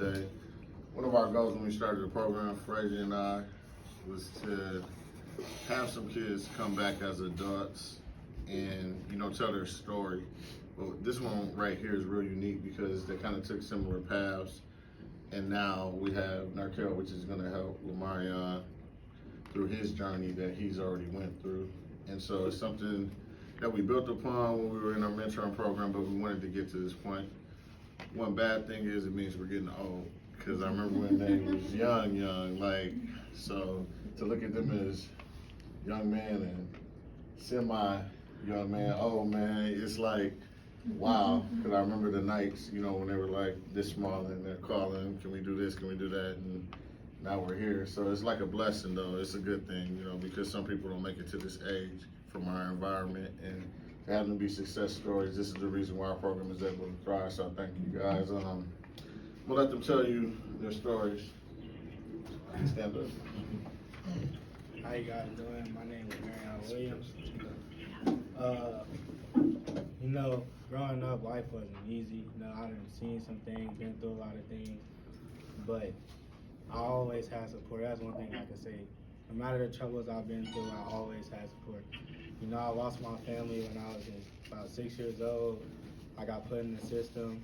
today. One of our goals when we started the program, Frazier and I, was to have some kids come back as adults and, tell their story. But this one right here is real unique because they kind of took similar paths. And now we have Narkel, which is going to help Lamarion through his journey that he's already went through. And so it's something that we built upon when we were in our mentoring program, but we wanted to get to this point. One bad thing is it means we're getting old, because I remember when they was young, so to look at them as young man and semi-young man, old man, it's like, wow, because I remember the nights, when they were like this small and they're calling, can we do this, can we do that, and now we're here. So it's like a blessing though, it's a good thing, because some people don't make it to this age from our environment, and to have them be success stories, this is the reason why our program is able to thrive, so thank you guys. I'm gonna let them tell you their stories. Stand up. How you guys doing? My name is Marion Williams. Growing up, life wasn't easy. I done seen some things, been through a lot of things, but I always had support. That's one thing I can say. No matter the troubles I've been through, I always had support. I lost my family when I was about 6 years old. I got put in the system.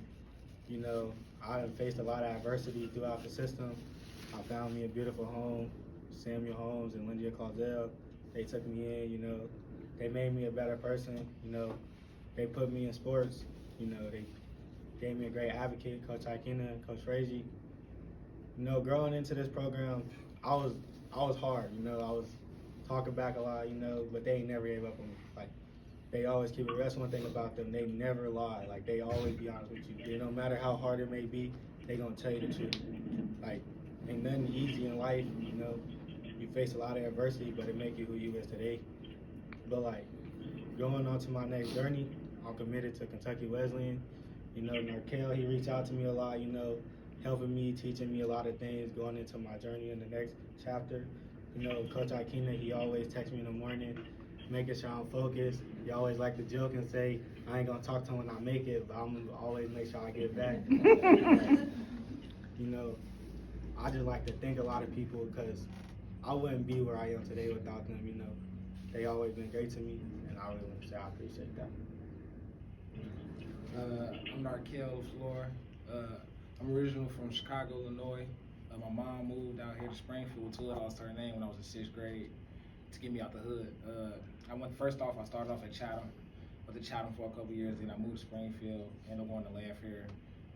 I done faced a lot of adversity throughout the system. I found me a beautiful home, Samuel Holmes and Lindia Clausell. They took me in, they made me a better person, they put me in sports, they gave me a great advocate, Coach Ikena and Coach Frazier. Growing into this program, I was hard, I was talking back a lot, but they ain't never gave up on me. They always keep it real. That's one thing about them. They never lie. They always be honest with you. No matter how hard it may be, they gonna tell you the truth. Ain't nothing easy in life, You face a lot of adversity, but it make you who you is today. But going on to my next journey, I'm committed to Kentucky Wesleyan. Narkel, he reached out to me a lot, helping me, teaching me a lot of things, going into my journey in the next chapter. Coach Ikena, he always texts me in the morning, making sure I'm focused. He always like to joke and say, I ain't gonna talk to him when I make it, but I'm gonna always make sure I get back. I just like to thank a lot of people because I wouldn't be where I am today without them, They always been great to me, and I really want to say I appreciate that. I'm Narkel LaFleur. I'm originally from Chicago, Illinois. My mom moved out here to Springfield. I lost her name when I was in 6th grade to get me out the hood. I started off at Chatham. Went to Chatham for a couple years, then I moved to Springfield, ended up going to Lanphier.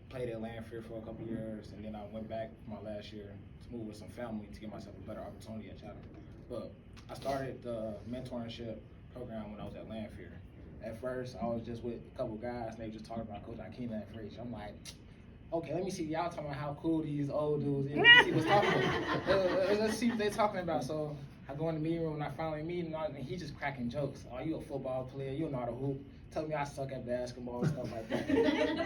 Played at Lanphier for a couple years, and then I went back for my last year to move with some family to give myself a better opportunity at Chatham. But I started the mentorship program when I was at Lanphier. At first, I was just with a couple guys, and they just talking about Coach Ikena and Frazier. I'm like, okay, let me see y'all talking about how cool these old dudes is. Let's see what's talking about. Let's see what they talking about. So I go in the meeting room and I finally meet him, and he just cracking jokes. Oh, you a football player? You don't know how to hoop. Tell me I suck at basketball and stuff like that. And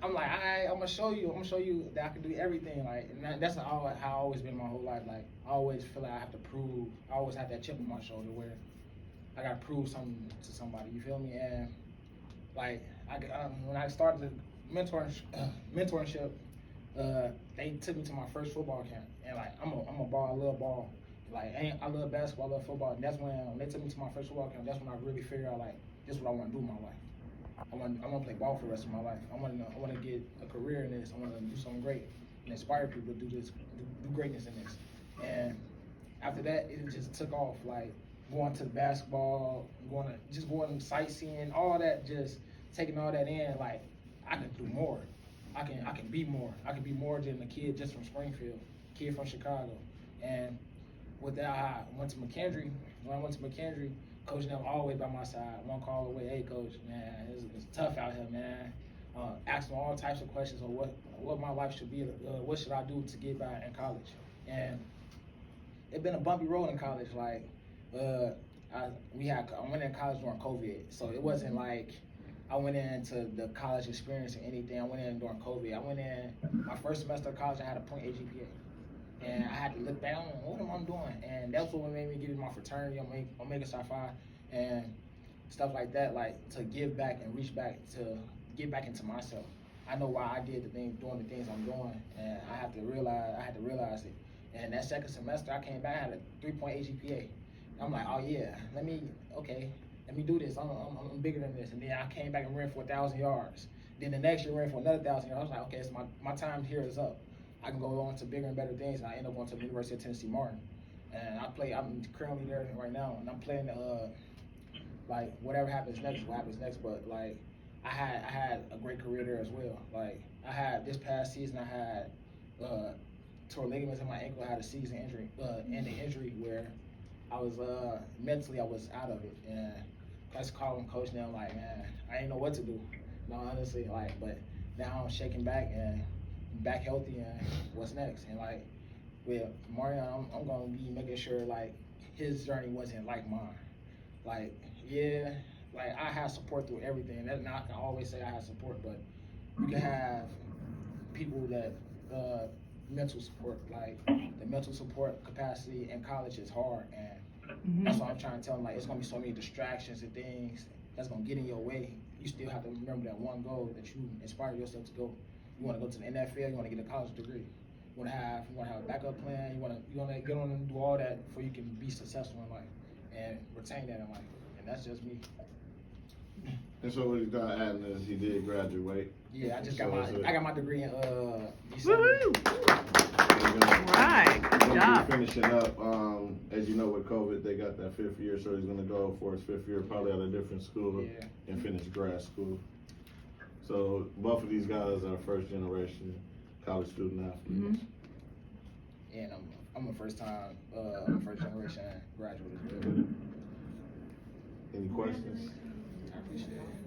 I'm like, I'm gonna show you that I can do everything. And that's how I always been my whole life. I always feel like I have to prove. I always have that chip on my shoulder where I gotta prove something to somebody. You feel me? And when I started the mentorship, they took me to my first football camp. And I'm a ball. I love ball. I love basketball. I love football. And that's when they took me to my first football camp. That's when I really figured out this is what I want to do in my life. I want to play ball for the rest of my life. I want to get a career in this. I want to do something great and inspire people to do this, do greatness in this. And after that, it just took off. Going to the basketball, going sightseeing, all that, just taking all that in. I can do more. I can be more. I can be more than a kid just from Springfield, kid from Chicago. And with that, I went to McKendree. When I went to McKendree, Coach Neal always by my side. One call away, hey Coach, man, it's tough out here, man. Asking all types of questions on what my life should be. What should I do to get by in college? And it's been a bumpy road in college. I went in college during COVID, so it wasn't like I went into the college experience or anything. I went in during COVID. I went in my first semester of college. I had a .8 GPA. And I had to look back on what am I doing, and that's what made me get in my fraternity, Omega Psi Phi, and stuff like that, to give back and reach back to get back into myself. I know why I did the thing, doing the things I'm doing, and I had to realize it. And that second semester, I came back, I had a 3.8 GPA. I'm like, oh yeah, let me do this. I'm bigger than this. And then I came back and ran for 1,000 yards. Then the next year, ran for another 1,000 yards. I was like, okay, so my time here is up. I can go on to bigger and better things. And I end up going to the University of Tennessee Martin. And I'm currently there right now, and I'm playing like whatever happens next, what happens next. But like I had a great career there as well. Like I had this past season, I had tore ligaments in my ankle. I had a season injury, ending injury where I was mentally I was out of it. And I was calling coach now, like, man, I didn't know what to do. No, honestly, like, but now I'm shaking back and back healthy, and what's next? And like with Marion, I'm gonna be making sure like his journey wasn't like mine. Like, yeah, like I have support through everything. That I can always say I have support, but you can have people that mental support, like the mental support capacity in college is hard, and that's why I'm trying to tell them, like, it's gonna be so many distractions and things that's gonna get in your way. You still have to remember that one goal that you inspire yourself to go. You want to go to the NFL. You want to get a college degree. You want to have a backup plan. You want to get on and do all that before you can be successful in life and retain that in life. And that's just me. And so what he's got adding is he did graduate. Yeah, I just So got my degree in December. Right, good He's job. finishing up. As you know, with COVID, they got that 5th year, so he's gonna go for his 5th year, probably at a different school, Yeah. and finish grad school. So both of these guys are first generation college student athletes. And I'm a first generation graduate as well. Any questions? I appreciate it.